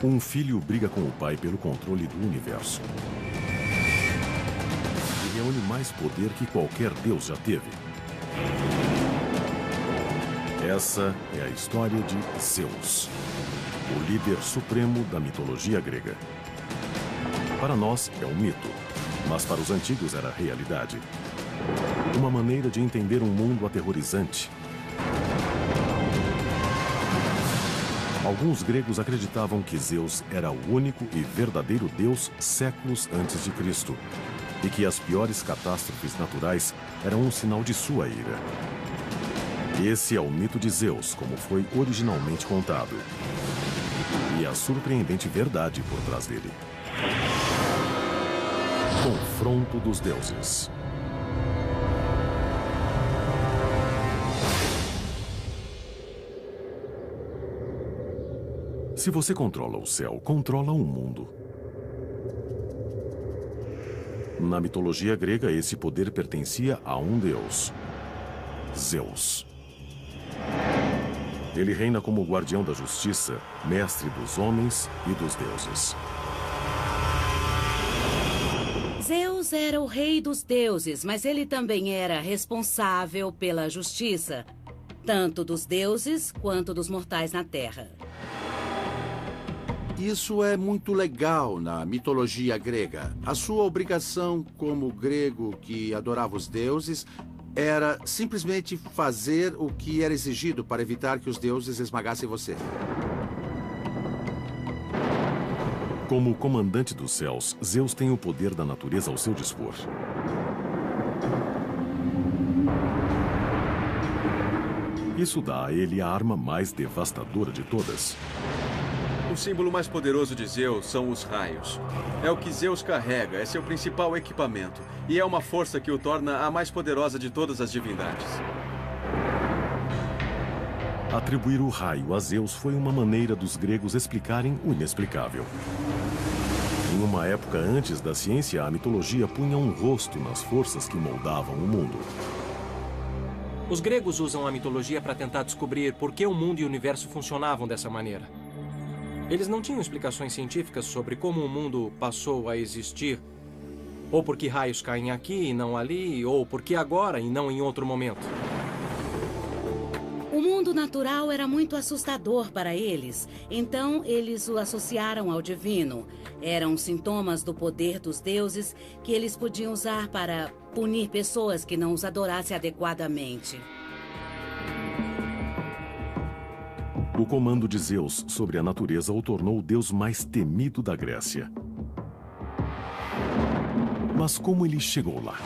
Um filho briga com o pai pelo controle do universo. E reúne mais poder que qualquer deus já teve. Essa é a história de Zeus, o líder supremo da mitologia grega. Para nós é um mito, mas para os antigos era realidade. Uma maneira de entender um mundo aterrorizante. Alguns gregos acreditavam que Zeus era o único e verdadeiro deus séculos antes de Cristo, e que as piores catástrofes naturais eram um sinal de sua ira. Esse é o mito de Zeus, como foi originalmente contado. E a surpreendente verdade por trás dele. Confronto dos deuses. Se você controla o céu, controla o mundo. Na mitologia grega, esse poder pertencia a um deus, Zeus. Ele reina como guardião da justiça, mestre dos homens e dos deuses. Zeus era o rei dos deuses, mas ele também era responsável pela justiça, tanto dos deuses quanto dos mortais na Terra. Isso é muito legal na mitologia grega. A sua obrigação como grego que adorava os deuses era simplesmente fazer o que era exigido para evitar que os deuses esmagassem você. Como comandante dos céus, Zeus tem o poder da natureza ao seu dispor. Isso dá a ele a arma mais devastadora de todas. O símbolo mais poderoso de Zeus são os raios. É o que Zeus carrega, é seu principal equipamento. E é uma força que o torna a mais poderosa de todas as divindades. Atribuir o raio a Zeus foi uma maneira dos gregos explicarem o inexplicável. Em uma época antes da ciência, a mitologia punha um rosto nas forças que moldavam o mundo. Os gregos usam a mitologia para tentar descobrir por que o mundo e o universo funcionavam dessa maneira. Eles não tinham explicações científicas sobre como o mundo passou a existir, ou por que raios caem aqui e não ali, ou por que agora e não em outro momento. O mundo natural era muito assustador para eles, então eles o associaram ao divino. Eram sintomas do poder dos deuses que eles podiam usar para punir pessoas que não os adorassem adequadamente. O comando de Zeus sobre a natureza o tornou o deus mais temido da Grécia. Mas como ele chegou lá?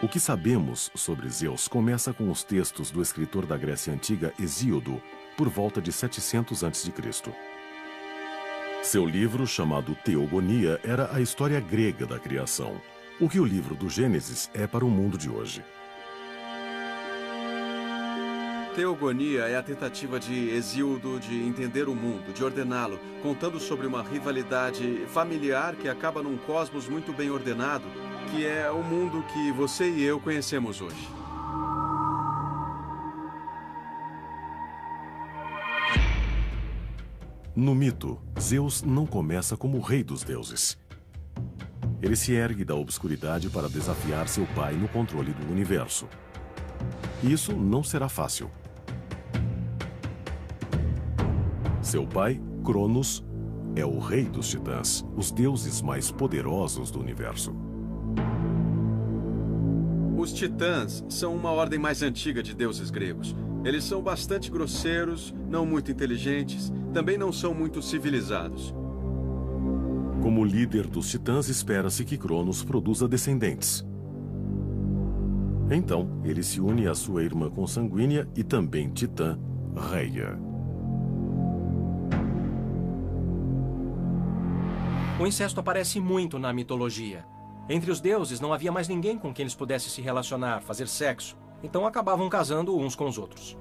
O que sabemos sobre Zeus começa com os textos do escritor da Grécia Antiga, Hesíodo, por volta de 700 a.C. Seu livro, chamado Teogonia, era a história grega da criação. O que o livro do Gênesis é para o mundo de hoje. Teogonia é a tentativa de Hesíodo de entender o mundo, de ordená-lo, contando sobre uma rivalidade familiar que acaba num cosmos muito bem ordenado, que é o mundo que você e eu conhecemos hoje. No mito, Zeus não começa como o rei dos deuses. Ele se ergue da obscuridade para desafiar seu pai no controle do universo. Isso não será fácil. Seu pai, Cronos, é o rei dos titãs, os deuses mais poderosos do universo. Os titãs são uma ordem mais antiga de deuses gregos. Eles são bastante grosseiros, não muito inteligentes, também não são muito civilizados. Como líder dos titãs, espera-se que Cronos produza descendentes. Então, ele se une à sua irmã consanguínea e também titã, Reia. O incesto aparece muito na mitologia. Entre os deuses não havia mais ninguém com quem eles pudessem se relacionar, fazer sexo. Então acabavam casando uns com os outros.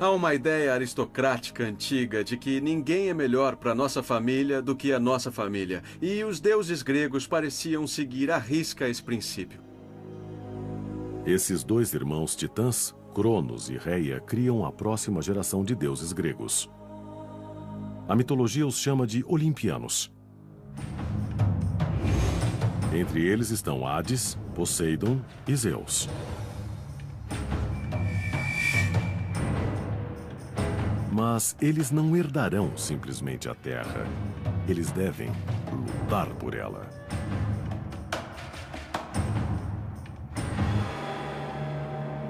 Há uma ideia aristocrática antiga de que ninguém é melhor para nossa família do que a nossa família. E os deuses gregos pareciam seguir à risca esse princípio. Esses dois irmãos titãs, Cronos e Reia, criam a próxima geração de deuses gregos. A mitologia os chama de olimpianos. Entre eles estão Hades, Poseidon e Zeus. Mas eles não herdarão simplesmente a Terra. Eles devem lutar por ela.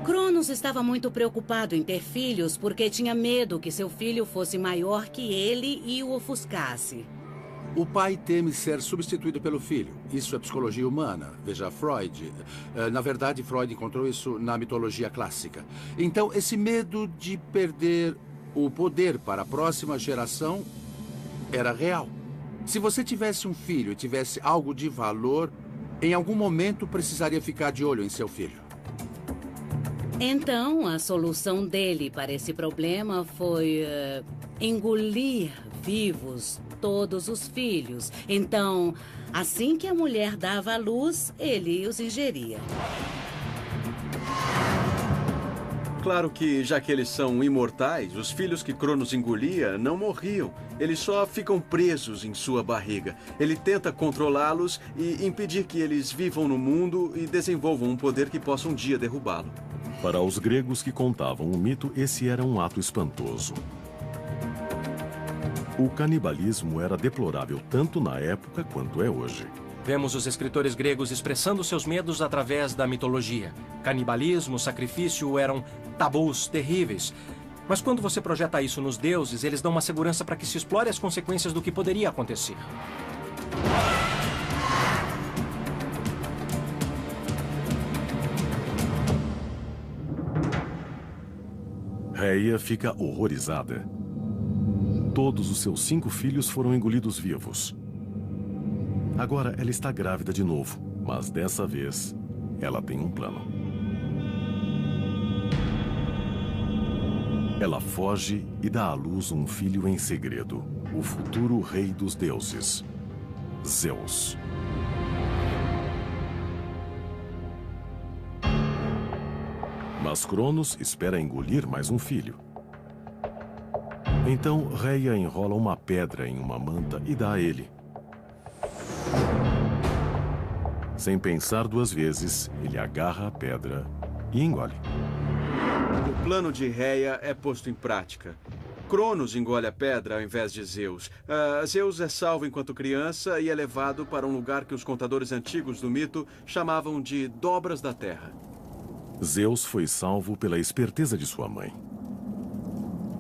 Cronos estava muito preocupado em ter filhos porque tinha medo que seu filho fosse maior que ele e o ofuscasse. O pai teme ser substituído pelo filho. Isso é psicologia humana. Veja Freud. Na verdade, Freud encontrou isso na mitologia clássica. Então, esse medo de perder o poder para a próxima geração era real. Se você tivesse um filho e tivesse algo de valor, em algum momento precisaria ficar de olho em seu filho. Então, a solução dele para esse problema foi engolir vivos todos os filhos. Então, assim que a mulher dava à luz, ele os ingeria. Claro que, já que eles são imortais, os filhos que Cronos engolia não morriam. Eles só ficam presos em sua barriga. Ele tenta controlá-los e impedir que eles vivam no mundo e desenvolvam um poder que possa um dia derrubá-lo. Para os gregos que contavam o mito, esse era um ato espantoso. O canibalismo era deplorável tanto na época quanto é hoje. Vemos os escritores gregos expressando seus medos através da mitologia. Canibalismo, sacrifício eram tabus terríveis. Mas quando você projeta isso nos deuses, eles dão uma segurança para que se explore as consequências do que poderia acontecer. Reia fica horrorizada. Todos os seus 5 filhos foram engolidos vivos. Agora ela está grávida de novo, mas dessa vez ela tem um plano. Ela foge e dá à luz um filho em segredo, o futuro rei dos deuses, Zeus. Mas Cronos espera engolir mais um filho. Então, Reia enrola uma pedra em uma manta e dá a ele. Sem pensar 2 vezes, ele agarra a pedra e engole. O plano de Reia é posto em prática. Cronos engole a pedra ao invés de Zeus. Zeus é salvo enquanto criança e é levado para um lugar que os contadores antigos do mito chamavam de Dobras da Terra. Zeus foi salvo pela esperteza de sua mãe.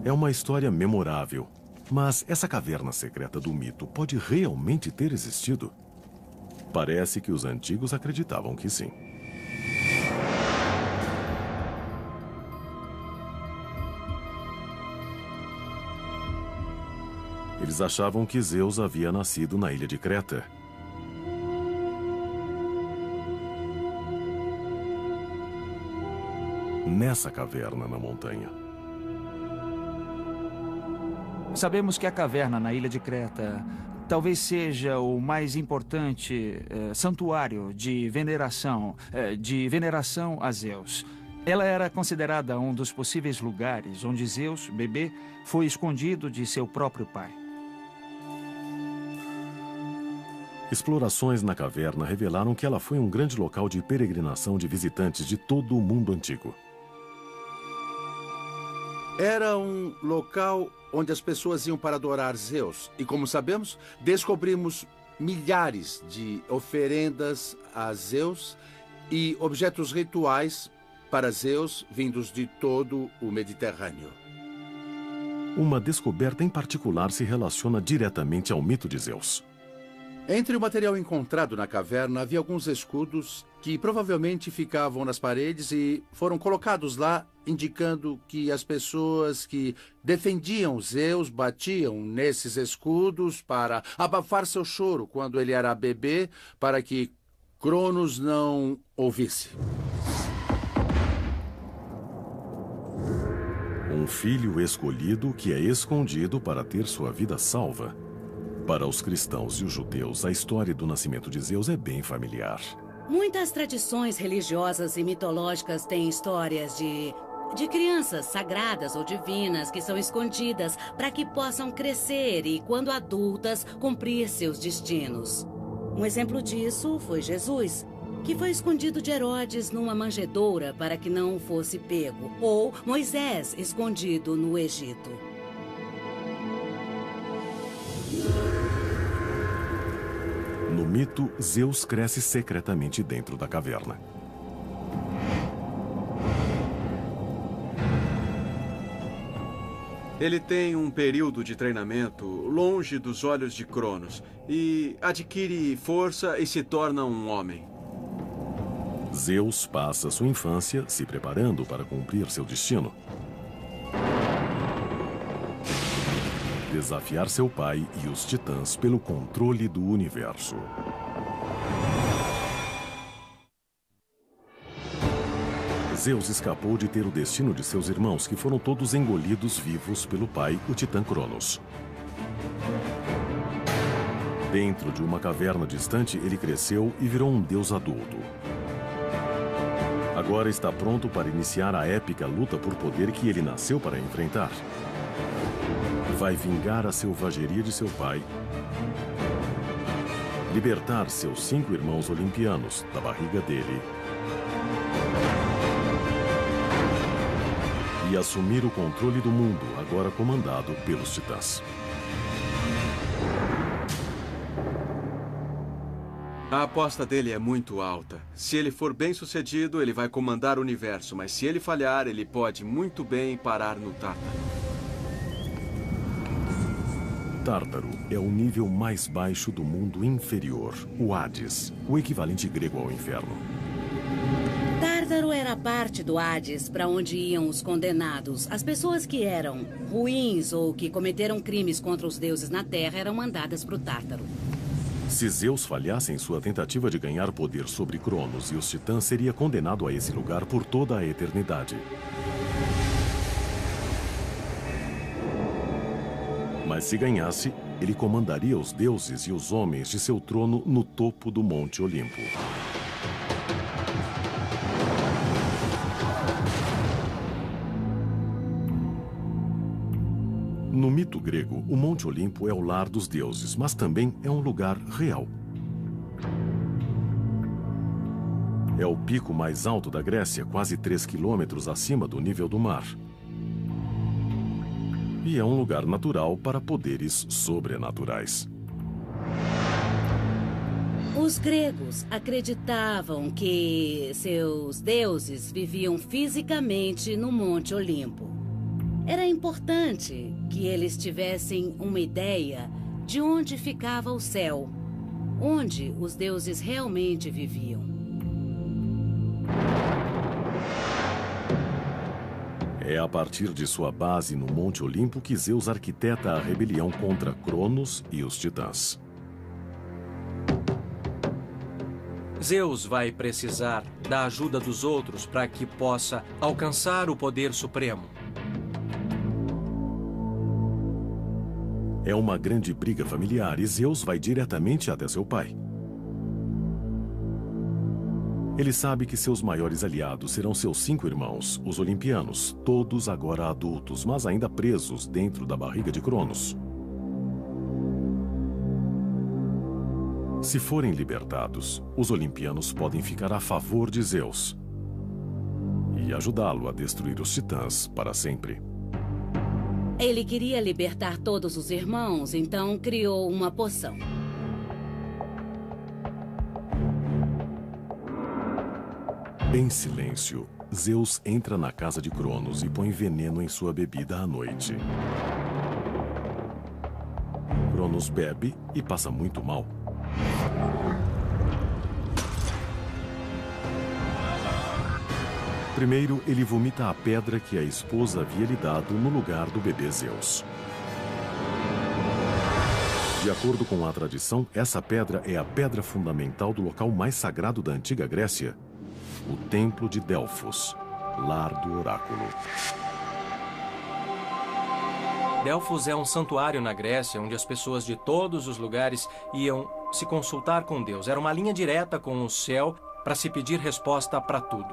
É uma história memorável, mas essa caverna secreta do mito pode realmente ter existido? Parece que os antigos acreditavam que sim. Eles achavam que Zeus havia nascido na ilha de Creta. Nessa caverna na montanha. Sabemos que a caverna na ilha de Creta talvez seja o mais importante santuário de veneração a Zeus. Ela era considerada um dos possíveis lugares onde Zeus, bebê, foi escondido de seu próprio pai. Explorações na caverna revelaram que ela foi um grande local de peregrinação de visitantes de todo o mundo antigo. Era um local onde as pessoas iam para adorar Zeus. E como sabemos, descobrimos milhares de oferendas a Zeus e objetos rituais para Zeus vindos de todo o Mediterrâneo. Uma descoberta em particular se relaciona diretamente ao mito de Zeus. Entre o material encontrado na caverna havia alguns escudos que provavelmente ficavam nas paredes e foram colocados lá, indicando que as pessoas que defendiam Zeus batiam nesses escudos para abafar seu choro quando ele era bebê, para que Cronos não ouvisse. Um filho escolhido que é escondido para ter sua vida salva. Para os cristãos e os judeus, a história do nascimento de Zeus é bem familiar. Muitas tradições religiosas e mitológicas têm histórias de crianças sagradas ou divinas que são escondidas para que possam crescer e, quando adultas, cumprir seus destinos. Um exemplo disso foi Jesus, que foi escondido de Herodes numa manjedoura para que não fosse pego, ou Moisés, escondido no Egito. No mito, Zeus cresce secretamente dentro da caverna. Ele tem um período de treinamento longe dos olhos de Cronos e adquire força e se torna um homem. Zeus passa sua infância se preparando para cumprir seu destino. Desafiar seu pai e os titãs pelo controle do universo. Zeus escapou de ter o destino de seus irmãos, que foram todos engolidos vivos pelo pai, o titã Cronos. Dentro de uma caverna distante, ele cresceu e virou um deus adulto. Agora está pronto para iniciar a épica luta por poder que ele nasceu para enfrentar. Vai vingar a selvageria de seu pai, libertar seus 5 irmãos olimpianos da barriga dele e assumir o controle do mundo, agora comandado pelos titãs. A aposta dele é muito alta. Se ele for bem-sucedido, ele vai comandar o universo, mas se ele falhar, ele pode muito bem parar no Tártaro. Tártaro é o nível mais baixo do mundo inferior, o Hades, o equivalente grego ao inferno. Tártaro era parte do Hades para onde iam os condenados. As pessoas que eram ruins ou que cometeram crimes contra os deuses na Terra eram mandadas para o Tártaro. Se Zeus falhasse em sua tentativa de ganhar poder sobre Cronos e os titãs, seria condenado a esse lugar por toda a eternidade. Mas se ganhasse, ele comandaria os deuses e os homens de seu trono no topo do Monte Olimpo. No mito grego, o Monte Olimpo é o lar dos deuses, mas também é um lugar real. É o pico mais alto da Grécia, quase 3 quilômetros acima do nível do mar. E é um lugar natural para poderes sobrenaturais. Os gregos acreditavam que seus deuses viviam fisicamente no Monte Olimpo. Era importante que eles tivessem uma ideia de onde ficava o céu, onde os deuses realmente viviam. É a partir de sua base no Monte Olimpo que Zeus arquiteta a rebelião contra Cronos e os titãs. Zeus vai precisar da ajuda dos outros para que possa alcançar o poder supremo. É uma grande briga familiar e Zeus vai diretamente até seu pai. Ele sabe que seus maiores aliados serão seus 5 irmãos, os olimpianos, todos agora adultos, mas ainda presos dentro da barriga de Cronos. Se forem libertados, os olimpianos podem ficar a favor de Zeus e ajudá-lo a destruir os titãs para sempre. Ele queria libertar todos os irmãos, então criou uma poção. Em silêncio, Zeus entra na casa de Cronos e põe veneno em sua bebida à noite. Cronos bebe e passa muito mal. Primeiro, ele vomita a pedra que a esposa havia lhe dado no lugar do bebê Zeus. De acordo com a tradição, essa pedra é a pedra fundamental do local mais sagrado da antiga Grécia, o Templo de Delfos, lar do oráculo. Delfos é um santuário na Grécia, onde as pessoas de todos os lugares iam se consultar com Deus. Era uma linha direta com o céu para se pedir resposta para tudo.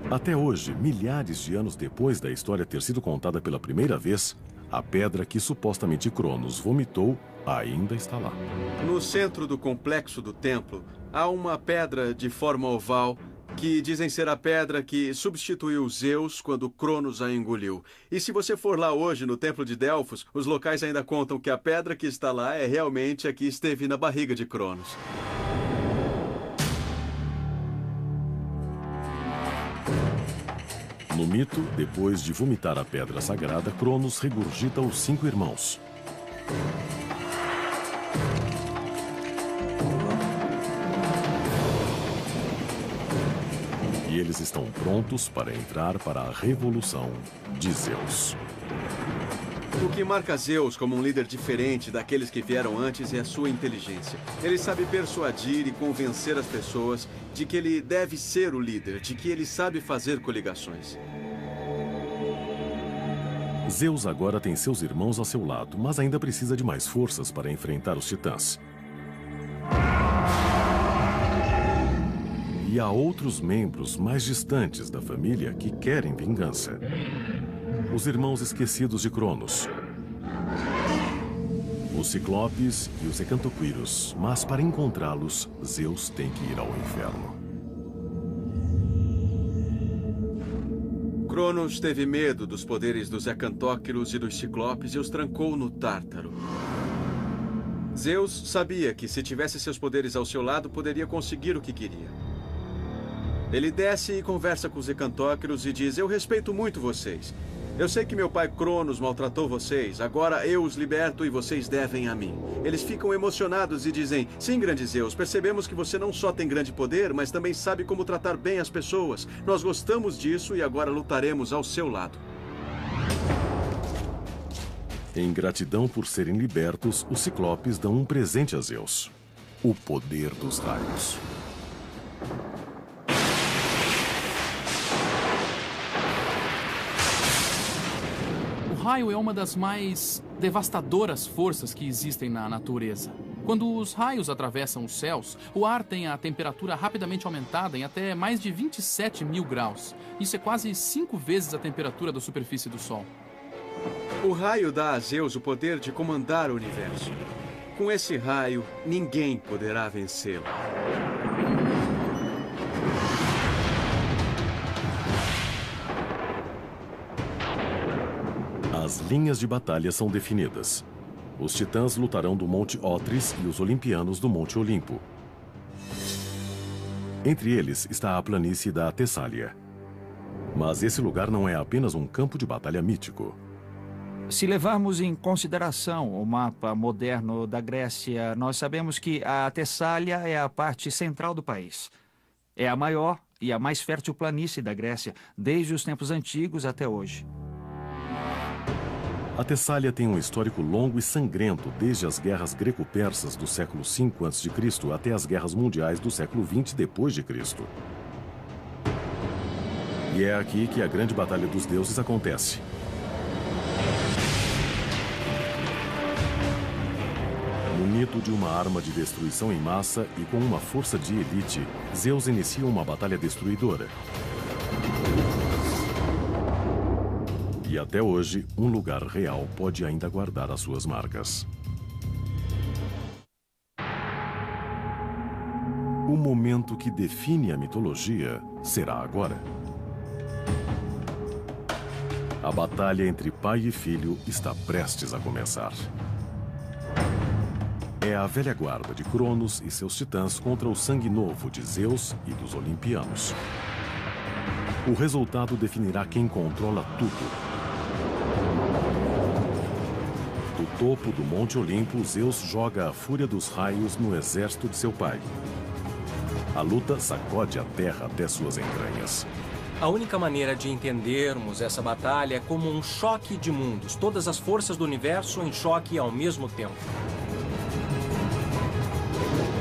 Até hoje, milhares de anos depois da história ter sido contada pela primeira vez, a pedra que supostamente Cronos vomitou ainda está lá. No centro do complexo do templo, há uma pedra de forma oval que dizem ser a pedra que substituiu Zeus quando Cronos a engoliu. E se você for lá hoje no templo de Delfos, os locais ainda contam que a pedra que está lá é realmente a que esteve na barriga de Cronos. No mito, depois de vomitar a pedra sagrada, Cronos regurgita os 5 irmãos. E eles estão prontos para entrar para a revolução de Zeus. O que marca Zeus como um líder diferente daqueles que vieram antes é a sua inteligência. Ele sabe persuadir e convencer as pessoas de que ele deve ser o líder, de que ele sabe fazer coligações. Zeus agora tem seus irmãos a seu lado, mas ainda precisa de mais forças para enfrentar os titãs. E há outros membros mais distantes da família que querem vingança. Os irmãos esquecidos de Cronos. Os Ciclopes e os Hecantoquíros. Mas para encontrá-los, Zeus tem que ir ao inferno. Cronos teve medo dos poderes dos Hecantóquiros e dos Ciclopes e os trancou no Tártaro. Zeus sabia que se tivesse seus poderes ao seu lado, poderia conseguir o que queria. Ele desce e conversa com os Hecantóquiros e diz: eu respeito muito vocês. Eu sei que meu pai Cronos maltratou vocês. Agora eu os liberto e vocês devem a mim. Eles ficam emocionados e dizem: sim, grande Zeus, percebemos que você não só tem grande poder, mas também sabe como tratar bem as pessoas. Nós gostamos disso e agora lutaremos ao seu lado. Em gratidão por serem libertos, os Ciclopes dão um presente a Zeus: o poder dos raios. O raio é uma das mais devastadoras forças que existem na natureza. Quando os raios atravessam os céus, o ar tem a temperatura rapidamente aumentada em até mais de 27 mil graus. Isso é quase 5 vezes a temperatura da superfície do Sol. O raio dá a Zeus o poder de comandar o universo. Com esse raio, ninguém poderá vencê-lo. As linhas de batalha são definidas. Os titãs lutarão do Monte Otris e os olimpianos do Monte Olimpo. Entre eles está a planície da Tessália. Mas esse lugar não é apenas um campo de batalha mítico. Se levarmos em consideração o mapa moderno da Grécia, nós sabemos que a Tessália é a parte central do país. É a maior e a mais fértil planície da Grécia, desde os tempos antigos até hoje. A Tessália tem um histórico longo e sangrento, desde as guerras greco-persas do século V a.C. até as guerras mundiais do século XX d.C. E é aqui que a grande batalha dos deuses acontece. Munido de uma arma de destruição em massa e com uma força de elite, Zeus inicia uma batalha destruidora. E até hoje, um lugar real pode ainda guardar as suas marcas. O momento que define a mitologia será agora. A batalha entre pai e filho está prestes a começar. É a velha guarda de Cronos e seus titãs contra o sangue novo de Zeus e dos olimpianos. O resultado definirá quem controla tudo. Do topo do Monte Olimpo, Zeus joga a fúria dos raios no exército de seu pai. A luta sacode a terra até suas entranhas. A única maneira de entendermos essa batalha é como um choque de mundos. Todas as forças do universo em choque ao mesmo tempo.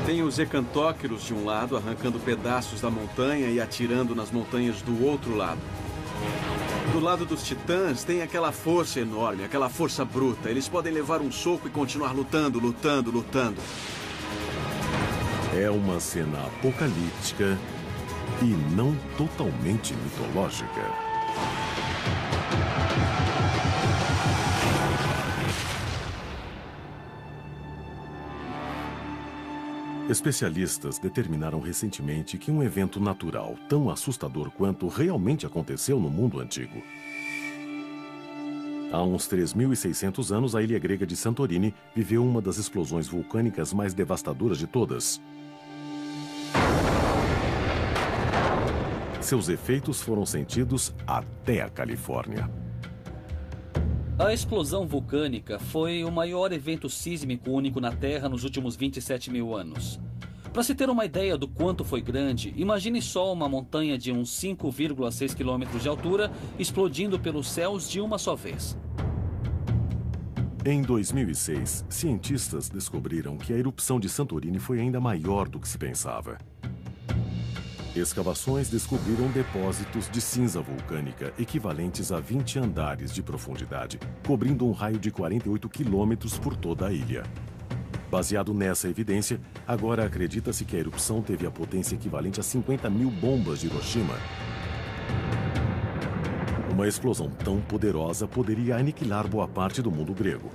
Tem os Hecantóquiros de um lado, arrancando pedaços da montanha e atirando nas montanhas do outro lado. Do lado dos titãs tem aquela força enorme, aquela força bruta. Eles podem levar um soco e continuar lutando, lutando, lutando. É uma cena apocalíptica e não totalmente mitológica. Especialistas determinaram recentemente que um evento natural tão assustador quanto realmente aconteceu no mundo antigo. Há uns 3.600 anos, a ilha grega de Santorini viveu uma das explosões vulcânicas mais devastadoras de todas. Seus efeitos foram sentidos até a Califórnia. A explosão vulcânica foi o maior evento sísmico único na Terra nos últimos 27 mil anos. Para se ter uma ideia do quanto foi grande, imagine só uma montanha de uns 5,6 quilômetros de altura explodindo pelos céus de uma só vez. Em 2006, cientistas descobriram que a erupção de Santorini foi ainda maior do que se pensava. Escavações descobriram depósitos de cinza vulcânica equivalentes a 20 andares de profundidade, cobrindo um raio de 48 quilômetros por toda a ilha. Baseado nessa evidência, agora acredita-se que a erupção teve a potência equivalente a 50 mil bombas de Hiroshima. Uma explosão tão poderosa poderia aniquilar boa parte do mundo grego.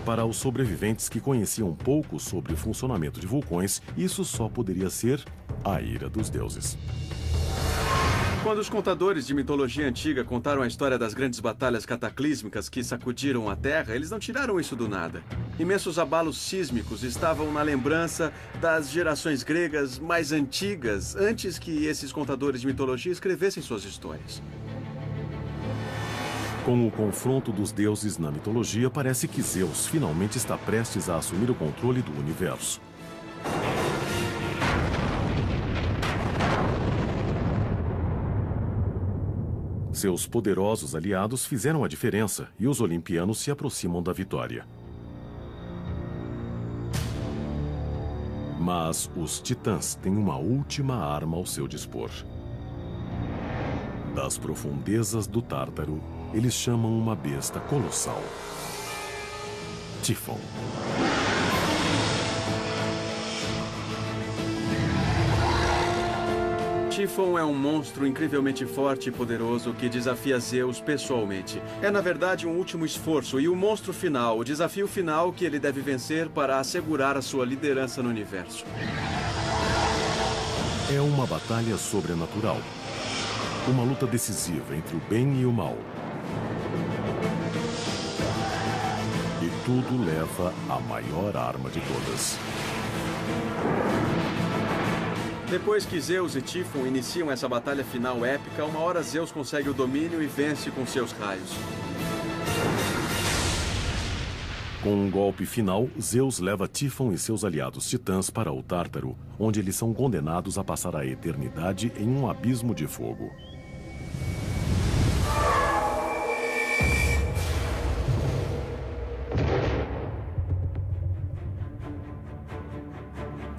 Para os sobreviventes que conheciam pouco sobre o funcionamento de vulcões, isso só poderia ser a ira dos deuses. Quando os contadores de mitologia antiga contaram a história das grandes batalhas cataclísmicas que sacudiram a Terra, eles não tiraram isso do nada. Imensos abalos sísmicos estavam na lembrança das gerações gregas mais antigas, antes que esses contadores de mitologia escrevessem suas histórias. Com o confronto dos deuses na mitologia, parece que Zeus finalmente está prestes a assumir o controle do universo. Seus poderosos aliados fizeram a diferença e os olimpianos se aproximam da vitória. Mas os titãs têm uma última arma ao seu dispor. Das profundezas do Tártaro, eles chamam uma besta colossal: Tífon. Tífon é um monstro incrivelmente forte e poderoso que desafia Zeus pessoalmente. É, na verdade, um último esforço e o monstro final, o desafio final que ele deve vencer para assegurar a sua liderança no universo. É uma batalha sobrenatural. Uma luta decisiva entre o bem e o mal. E tudo leva à maior arma de todas. Depois que Zeus e Tífon iniciam essa batalha final épica, uma hora Zeus consegue o domínio e vence com seus raios. Com um golpe final, Zeus leva Tífon e seus aliados titãs para o Tártaro, onde eles são condenados a passar a eternidade em um abismo de fogo.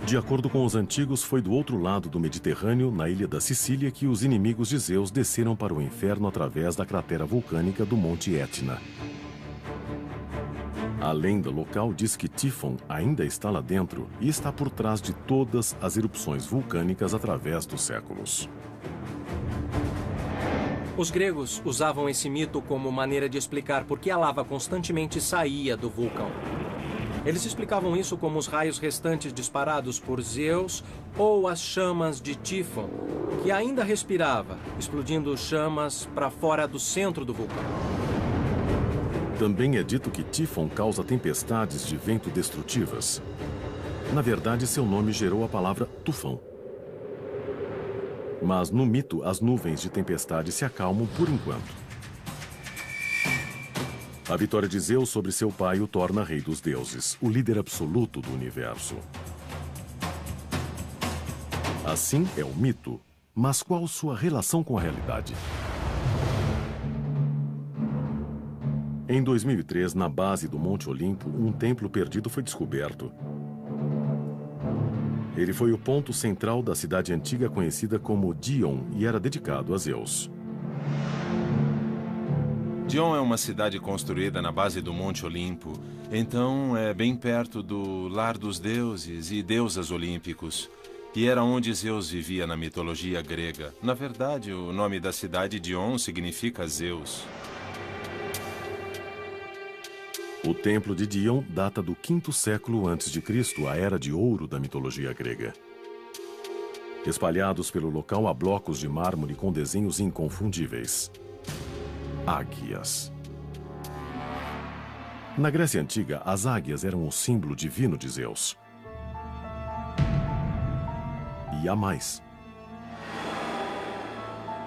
De acordo com os antigos, foi do outro lado do Mediterrâneo, na ilha da Sicília, que os inimigos de Zeus desceram para o inferno através da cratera vulcânica do Monte Etna. A lenda local diz que Tífon ainda está lá dentro e está por trás de todas as erupções vulcânicas através dos séculos. Os gregos usavam esse mito como maneira de explicar por que a lava constantemente saía do vulcão. Eles explicavam isso como os raios restantes disparados por Zeus ou as chamas de Tífon, que ainda respirava, explodindo chamas para fora do centro do vulcão. Também é dito que Tífon causa tempestades de vento destrutivas. Na verdade, seu nome gerou a palavra tufão. Mas no mito, as nuvens de tempestade se acalmam por enquanto. A vitória de Zeus sobre seu pai o torna rei dos deuses, o líder absoluto do universo. Assim é o mito, mas qual sua relação com a realidade? Em 2003, na base do Monte Olimpo, um templo perdido foi descoberto. Ele foi o ponto central da cidade antiga conhecida como Dion e era dedicado a Zeus. Dion é uma cidade construída na base do Monte Olimpo Então é bem perto do lar dos deuses e deusas olímpicos. E era onde Zeus vivia na mitologia grega. Na verdade, o nome da cidade Dion significa Zeus. O templo de Dion data do 5º século a.C., a era de ouro da mitologia grega. Espalhados pelo local há blocos de mármore com desenhos inconfundíveis. Águias. Na Grécia Antiga, as águias eram o símbolo divino de Zeus. E há mais.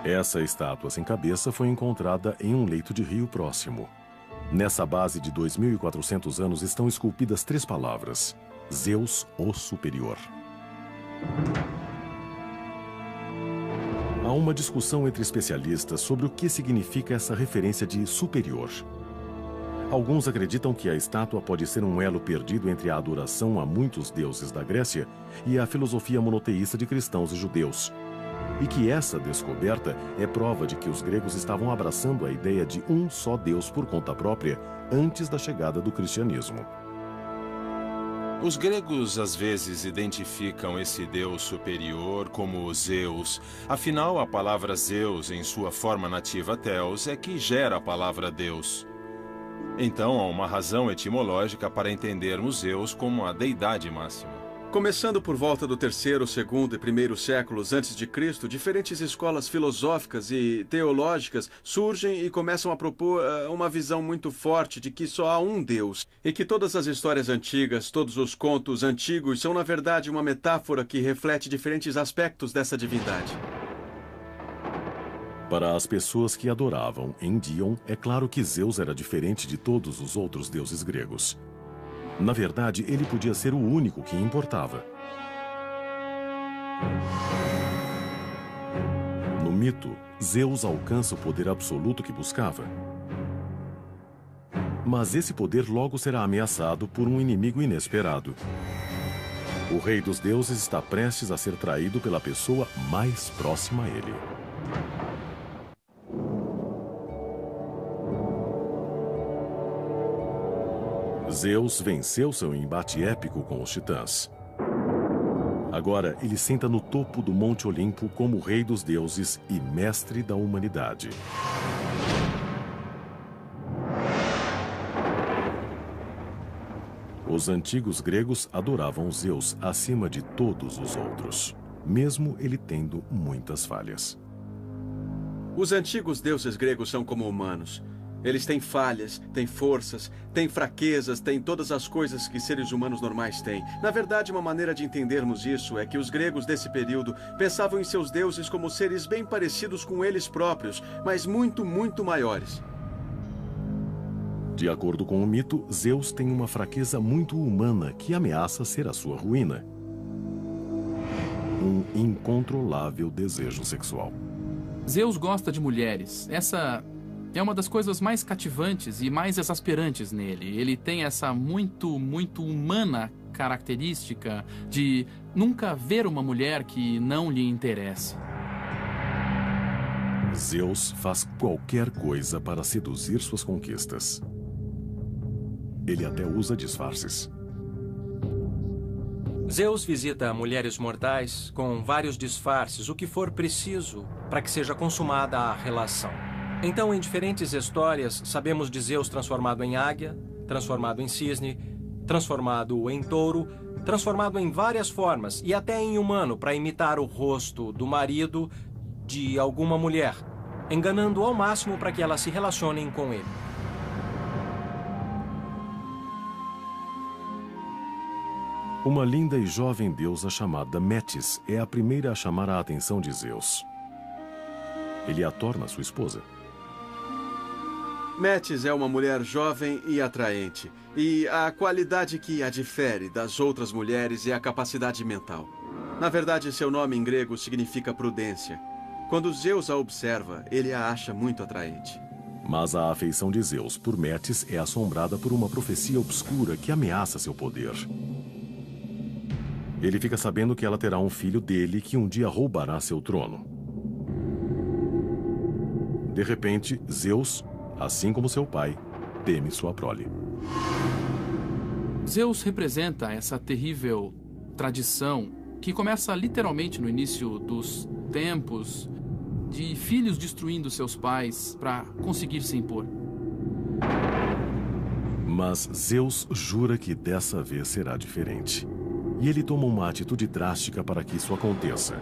Essa estátua sem cabeça foi encontrada em um leito de rio próximo. Nessa base de 2.400 anos estão esculpidas 3 palavras: Zeus, o Superior. Há uma discussão entre especialistas sobre o que significa essa referência de superior. Alguns acreditam que a estátua pode ser um elo perdido entre a adoração a muitos deuses da Grécia e a filosofia monoteísta de cristãos e judeus. E que essa descoberta é prova de que os gregos estavam abraçando a ideia de um só Deus por conta própria antes da chegada do cristianismo. Os gregos às vezes identificam esse deus superior como Zeus. Afinal, a palavra Zeus, em sua forma nativa Theos, é que gera a palavra Deus. Então, há uma razão etimológica para entendermos Zeus como a deidade máxima. Começando por volta do 3º, 2º e 1º séculos antes de Cristo, diferentes escolas filosóficas e teológicas surgem e começam a propor uma visão muito forte de que só há um Deus e que todas as histórias antigas, todos os contos antigos são na verdade uma metáfora que reflete diferentes aspectos dessa divindade. Para as pessoas que adoravam em Dion, é claro que Zeus era diferente de todos os outros deuses gregos. Na verdade, ele podia ser o único que importava. No mito, Zeus alcança o poder absoluto que buscava. Mas esse poder logo será ameaçado por um inimigo inesperado. O rei dos deuses está prestes a ser traído pela pessoa mais próxima a ele. Zeus venceu seu embate épico com os titãs. Agora, ele senta no topo do Monte Olimpo como rei dos deuses e mestre da humanidade. Os antigos gregos adoravam Zeus acima de todos os outros, mesmo ele tendo muitas falhas. Os antigos deuses gregos são como humanos. Eles têm falhas, têm forças, têm fraquezas, têm todas as coisas que seres humanos normais têm. Na verdade, uma maneira de entendermos isso é que os gregos desse período pensavam em seus deuses como seres bem parecidos com eles próprios, mas muito, muito maiores. De acordo com o mito, Zeus tem uma fraqueza muito humana que ameaça ser a sua ruína. Um incontrolável desejo sexual. Zeus gosta de mulheres. Essa é uma das coisas mais cativantes e mais exasperantes nele. Ele tem essa muito humana característica de nunca ver uma mulher que não lhe interesse. Zeus faz qualquer coisa para seduzir suas conquistas. Ele até usa disfarces. Zeus visita mulheres mortais com vários disfarces, o que for preciso para que seja consumada a relação. Então, em diferentes histórias, sabemos de Zeus transformado em águia, transformado em cisne, transformado em touro, transformado em várias formas e até em humano para imitar o rosto do marido de alguma mulher, enganando ao máximo para que elas se relacionem com ele. Uma linda e jovem deusa chamada Metis é a primeira a chamar a atenção de Zeus. Ele a torna sua esposa. Metis é uma mulher jovem e atraente, e a qualidade que a difere das outras mulheres é a capacidade mental. Na verdade, seu nome em grego significa prudência. Quando Zeus a observa, ele a acha muito atraente. Mas a afeição de Zeus por Metis é assombrada por uma profecia obscura que ameaça seu poder. Ele fica sabendo que ela terá um filho dele que um dia roubará seu trono. De repente, Zeus, assim como seu pai, teme sua prole. Zeus representa essa terrível tradição que começa literalmente no início dos tempos, de filhos destruindo seus pais para conseguir se impor. Mas Zeus jura que dessa vez será diferente. E ele toma uma atitude drástica para que isso aconteça.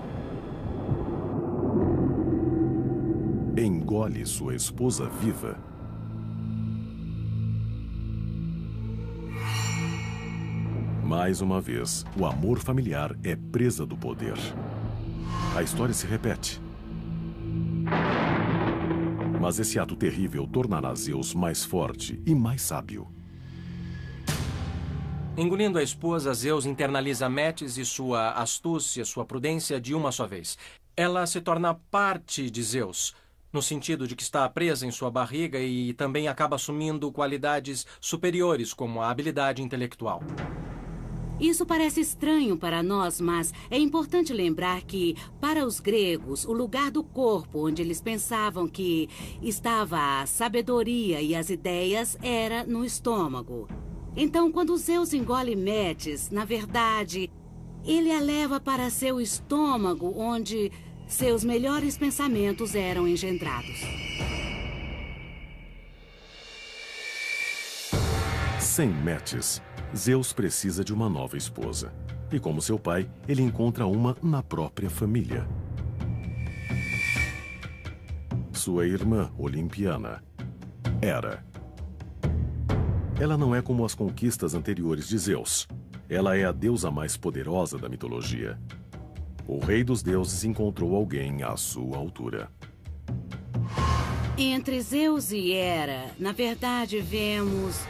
Engole sua esposa viva. Mais uma vez, o amor familiar é presa do poder. A história se repete. Mas esse ato terrível tornará Zeus mais forte e mais sábio. Engolindo a esposa, Zeus internaliza Metis e sua astúcia, sua prudência de uma só vez. Ela se torna parte de Zeus, no sentido de que está presa em sua barriga e também acaba assumindo qualidades superiores, como a habilidade intelectual. Isso parece estranho para nós, mas é importante lembrar que, para os gregos, o lugar do corpo onde eles pensavam que estava a sabedoria e as ideias era no estômago. Então, quando Zeus engole Metis, na verdade, ele a leva para seu estômago, onde seus melhores pensamentos eram engendrados. Sem Metis, Zeus precisa de uma nova esposa. E como seu pai, ele encontra uma na própria família. Sua irmã olimpiana, Hera. Ela não é como as conquistas anteriores de Zeus. Ela é a deusa mais poderosa da mitologia. O rei dos deuses encontrou alguém à sua altura. Entre Zeus e Hera, na verdade, vemos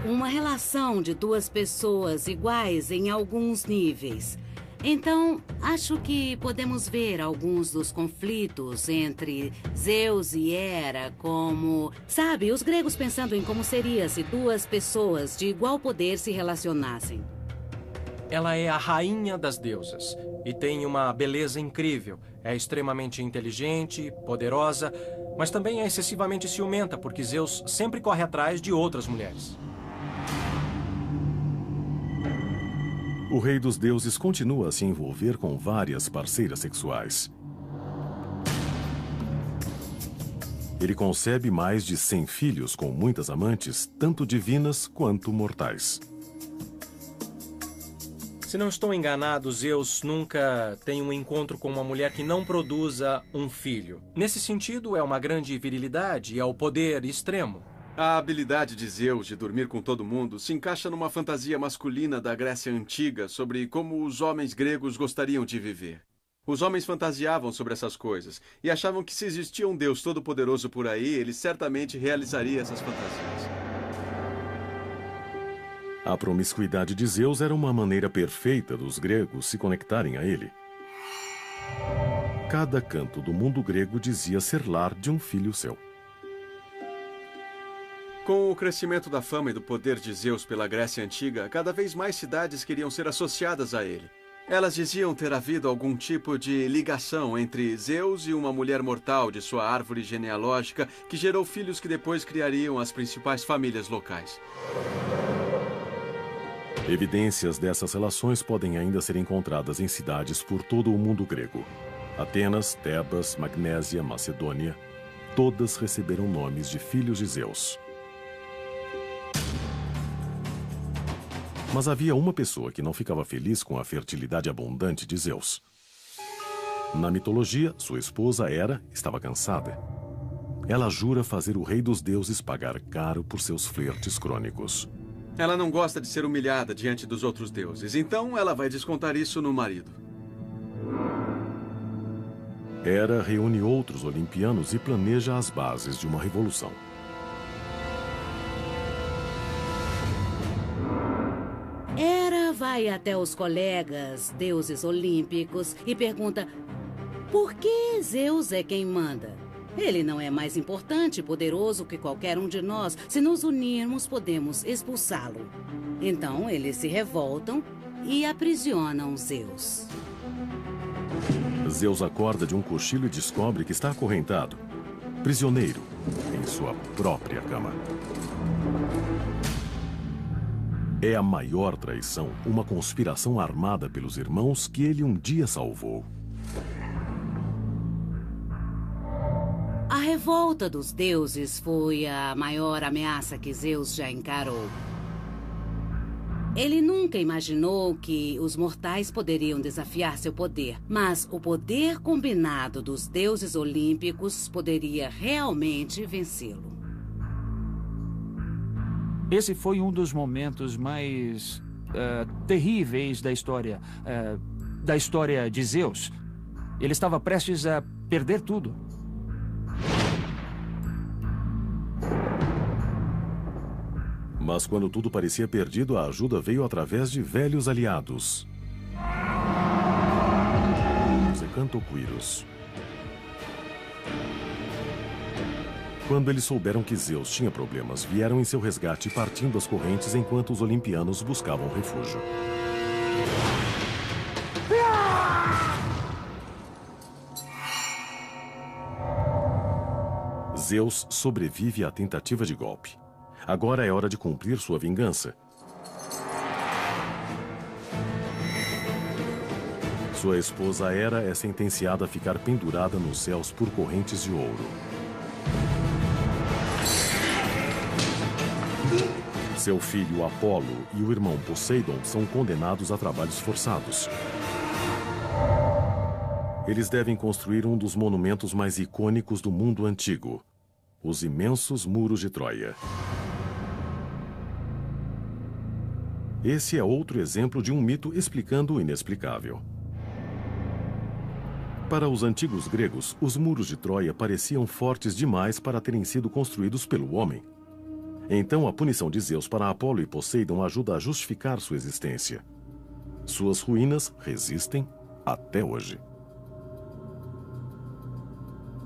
uma relação de duas pessoas iguais em alguns níveis. Então, acho que podemos ver alguns dos conflitos entre Zeus e Hera como... Sabe, os gregos pensando em como seria se duas pessoas de igual poder se relacionassem. Ela é a rainha das deusas e tem uma beleza incrível. É extremamente inteligente, poderosa, mas também é excessivamente ciumenta, porque Zeus sempre corre atrás de outras mulheres. O rei dos deuses continua a se envolver com várias parceiras sexuais. Ele concebe mais de 100 filhos com muitas amantes, tanto divinas quanto mortais. Se não estou enganado, Zeus nunca tem um encontro com uma mulher que não produza um filho. Nesse sentido, é uma grande virilidade e é o poder extremo. A habilidade de Zeus de dormir com todo mundo se encaixa numa fantasia masculina da Grécia Antiga sobre como os homens gregos gostariam de viver. Os homens fantasiavam sobre essas coisas e achavam que se existia um Deus todo-poderoso por aí, ele certamente realizaria essas fantasias. A promiscuidade de Zeus era uma maneira perfeita dos gregos se conectarem a ele. Cada canto do mundo grego dizia ser lar de um filho seu. Com o crescimento da fama e do poder de Zeus pela Grécia Antiga, cada vez mais cidades queriam ser associadas a ele. Elas diziam ter havido algum tipo de ligação entre Zeus e uma mulher mortal de sua árvore genealógica que gerou filhos que depois criariam as principais famílias locais. Evidências dessas relações podem ainda ser encontradas em cidades por todo o mundo grego. Atenas, Tebas, Magnésia, Macedônia, todas receberam nomes de filhos de Zeus. Mas havia uma pessoa que não ficava feliz com a fertilidade abundante de Zeus. Na mitologia, sua esposa Hera estava cansada. Ela jura fazer o rei dos deuses pagar caro por seus flertes crônicos. Ela não gosta de ser humilhada diante dos outros deuses, então ela vai descontar isso no marido. Hera reúne outros olimpianos e planeja as bases de uma revolução. Hera vai até os colegas, deuses olímpicos, e pergunta: por que Zeus é quem manda? Ele não é mais importante e poderoso que qualquer um de nós. Se nos unirmos, podemos expulsá-lo. Então, eles se revoltam e aprisionam Zeus. Zeus acorda de um cochilo e descobre que está acorrentado, prisioneiro, em sua própria cama. É a maior traição, uma conspiração armada pelos irmãos que ele um dia salvou. A revolta dos deuses foi a maior ameaça que Zeus já encarou. Ele nunca imaginou que os mortais poderiam desafiar seu poder, mas o poder combinado dos deuses olímpicos poderia realmente vencê-lo. Esse foi um dos momentos mais terríveis da história de Zeus. Ele estava prestes a perder tudo. Mas quando tudo parecia perdido, a ajuda veio através de velhos aliados. Os Ecantoquíros. Quando eles souberam que Zeus tinha problemas, vieram em seu resgate partindo as correntes enquanto os olimpianos buscavam refúgio. Zeus sobrevive à tentativa de golpe. Agora é hora de cumprir sua vingança. Sua esposa Hera é sentenciada a ficar pendurada nos céus por correntes de ouro. Seu filho Apolo e o irmão Poseidon são condenados a trabalhos forçados. Eles devem construir um dos monumentos mais icônicos do mundo antigo, os imensos muros de Troia. Esse é outro exemplo de um mito explicando o inexplicável. Para os antigos gregos, os muros de Troia pareciam fortes demais para terem sido construídos pelo homem. Então, a punição de Zeus para Apolo e Poseidon ajuda a justificar sua existência. Suas ruínas resistem até hoje.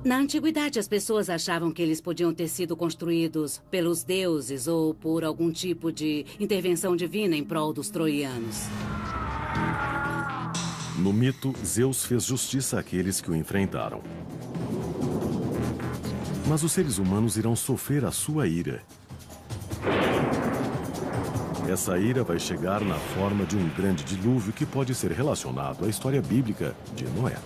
Na antiguidade, as pessoas achavam que eles podiam ter sido construídos pelos deuses ou por algum tipo de intervenção divina em prol dos troianos. No mito, Zeus fez justiça àqueles que o enfrentaram. Mas os seres humanos irão sofrer a sua ira. Essa ira vai chegar na forma de um grande dilúvio que pode ser relacionado à história bíblica de Noé.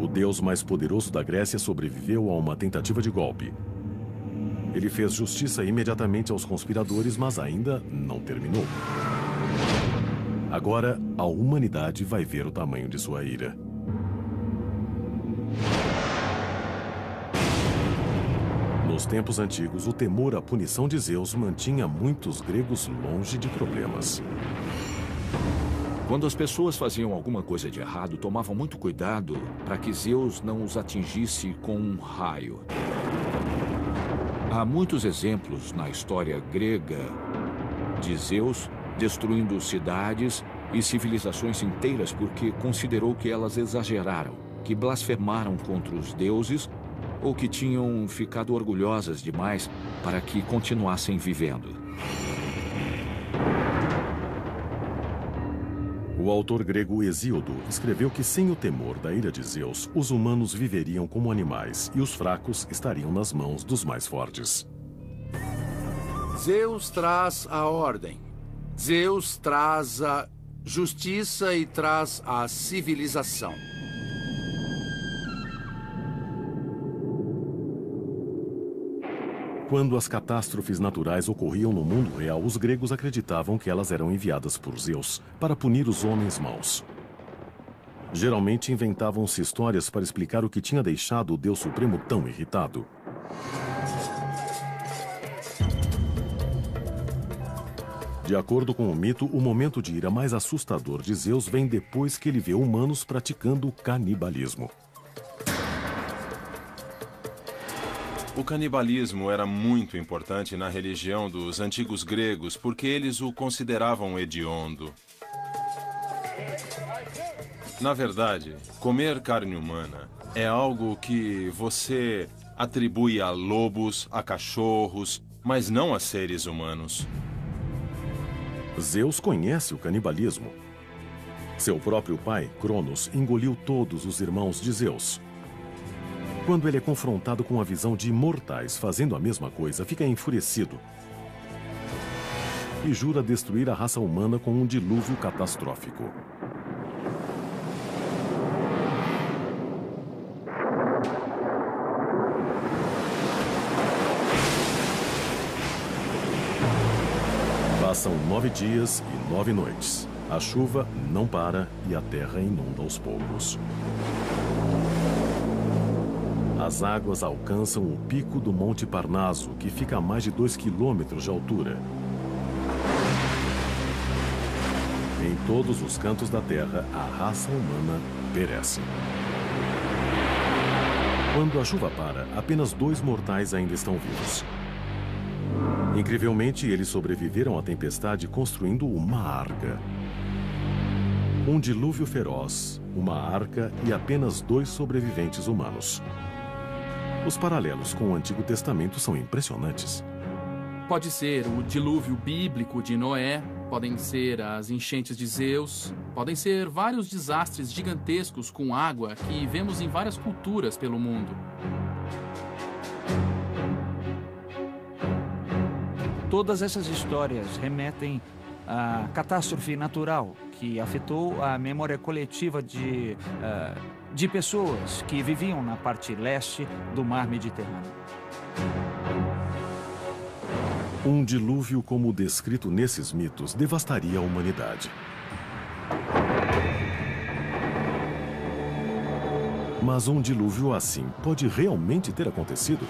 O deus mais poderoso da Grécia sobreviveu a uma tentativa de golpe. Ele fez justiça imediatamente aos conspiradores, mas ainda não terminou. Agora, a humanidade vai ver o tamanho de sua ira. Nos tempos antigos, o temor à punição de Zeus mantinha muitos gregos longe de problemas. Quando as pessoas faziam alguma coisa de errado, tomavam muito cuidado para que Zeus não os atingisse com um raio. Há muitos exemplos na história grega de Zeus destruindo cidades e civilizações inteiras porque considerou que elas exageraram, que blasfemaram contra os deuses ou que tinham ficado orgulhosas demais para que continuassem vivendo. O autor grego Hesíodo escreveu que sem o temor da ira de Zeus, os humanos viveriam como animais e os fracos estariam nas mãos dos mais fortes. Zeus traz a ordem. Zeus traz a justiça e traz a civilização. Quando as catástrofes naturais ocorriam no mundo real, os gregos acreditavam que elas eram enviadas por Zeus para punir os homens maus. Geralmente inventavam-se histórias para explicar o que tinha deixado o Deus Supremo tão irritado. De acordo com o mito, o momento de ira mais assustador de Zeus vem depois que ele vê humanos praticando canibalismo. O canibalismo era muito importante na religião dos antigos gregos porque eles o consideravam hediondo. Na verdade, comer carne humana é algo que você atribui a lobos, a cachorros, mas não a seres humanos. Zeus conhece o canibalismo. Seu próprio pai, Cronos, engoliu todos os irmãos de Zeus. Quando ele é confrontado com a visão de imortais fazendo a mesma coisa, fica enfurecido e jura destruir a raça humana com um dilúvio catastrófico. Passam 9 dias e 9 noites. A chuva não para e a terra inunda aos poucos. As águas alcançam o pico do Monte Parnaso, que fica a mais de 2 quilômetros de altura. Em todos os cantos da Terra, a raça humana perece. Quando a chuva para, apenas 2 mortais ainda estão vivos. Incrivelmente, eles sobreviveram à tempestade construindo uma arca. Um dilúvio feroz, uma arca e apenas 2 sobreviventes humanos. Os paralelos com o Antigo Testamento são impressionantes. Pode ser o dilúvio bíblico de Noé, podem ser as enchentes de Zeus, podem ser vários desastres gigantescos com água que vemos em várias culturas pelo mundo. Todas essas histórias remetem à catástrofe natural que afetou a memória coletiva de pessoas que viviam na parte leste do mar Mediterrâneo. Um dilúvio como o descrito nesses mitos devastaria a humanidade. Mas um dilúvio assim pode realmente ter acontecido?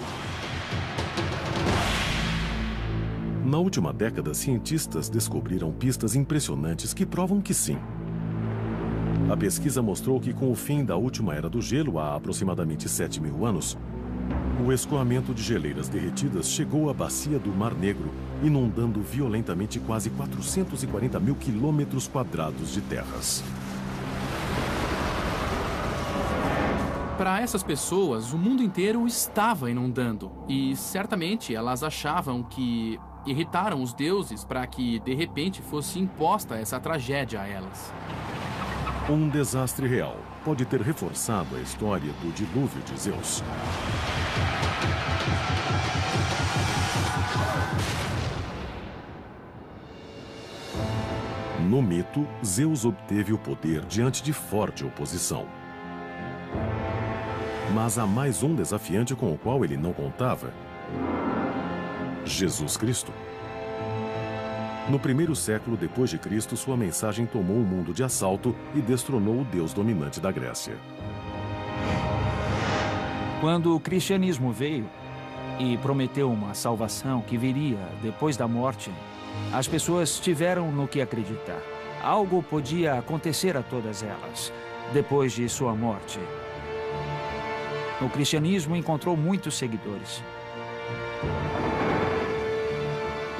Na última década, cientistas descobriram pistas impressionantes que provam que sim. A pesquisa mostrou que com o fim da última era do gelo, há aproximadamente 7.000 anos, o escoamento de geleiras derretidas chegou à bacia do Mar Negro, inundando violentamente quase 440 mil quilômetros quadrados de terras. Para essas pessoas, o mundo inteiro estava inundando. E certamente elas achavam que irritaram os deuses para que, de repente, fosse imposta essa tragédia a elas. Um desastre real pode ter reforçado a história do dilúvio de Zeus. No mito, Zeus obteve o poder diante de forte oposição. Mas há mais um desafiante com o qual ele não contava: Jesus Cristo. No 1º século depois de Cristo, sua mensagem tomou o mundo de assalto e destronou o deus dominante da Grécia. Quando o cristianismo veio e prometeu uma salvação que viria depois da morte, as pessoas tiveram no que acreditar. Algo podia acontecer a todas elas depois de sua morte. O cristianismo encontrou muitos seguidores.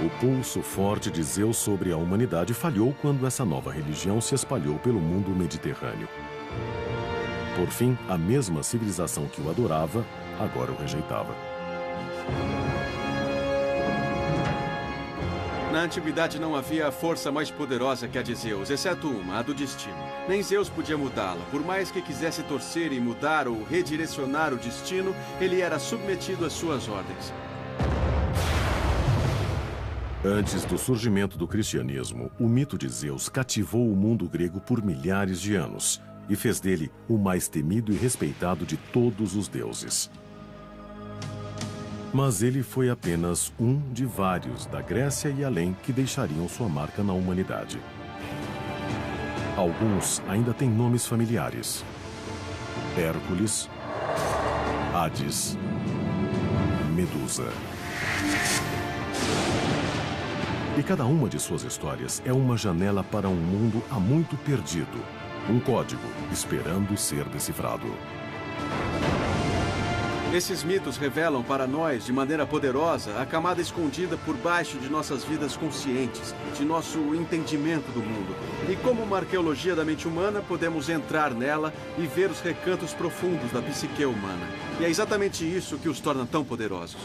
O pulso forte de Zeus sobre a humanidade falhou quando essa nova religião se espalhou pelo mundo mediterrâneo. Por fim, a mesma civilização que o adorava, agora o rejeitava. Na antiguidade não havia força mais poderosa que a de Zeus, exceto uma, a do destino. Nem Zeus podia mudá-la. Por mais que quisesse torcer e mudar ou redirecionar o destino, ele era submetido às suas ordens. Antes do surgimento do cristianismo, o mito de Zeus cativou o mundo grego por milhares de anos e fez dele o mais temido e respeitado de todos os deuses. Mas ele foi apenas um de vários da Grécia e além que deixariam sua marca na humanidade. Alguns ainda têm nomes familiares: Hércules, Hades, Medusa. E cada uma de suas histórias é uma janela para um mundo há muito perdido. Um código esperando ser decifrado. Esses mitos revelam para nós, de maneira poderosa, a camada escondida por baixo de nossas vidas conscientes, de nosso entendimento do mundo. E como uma arqueologia da mente humana, podemos entrar nela e ver os recantos profundos da psique humana. E é exatamente isso que os torna tão poderosos.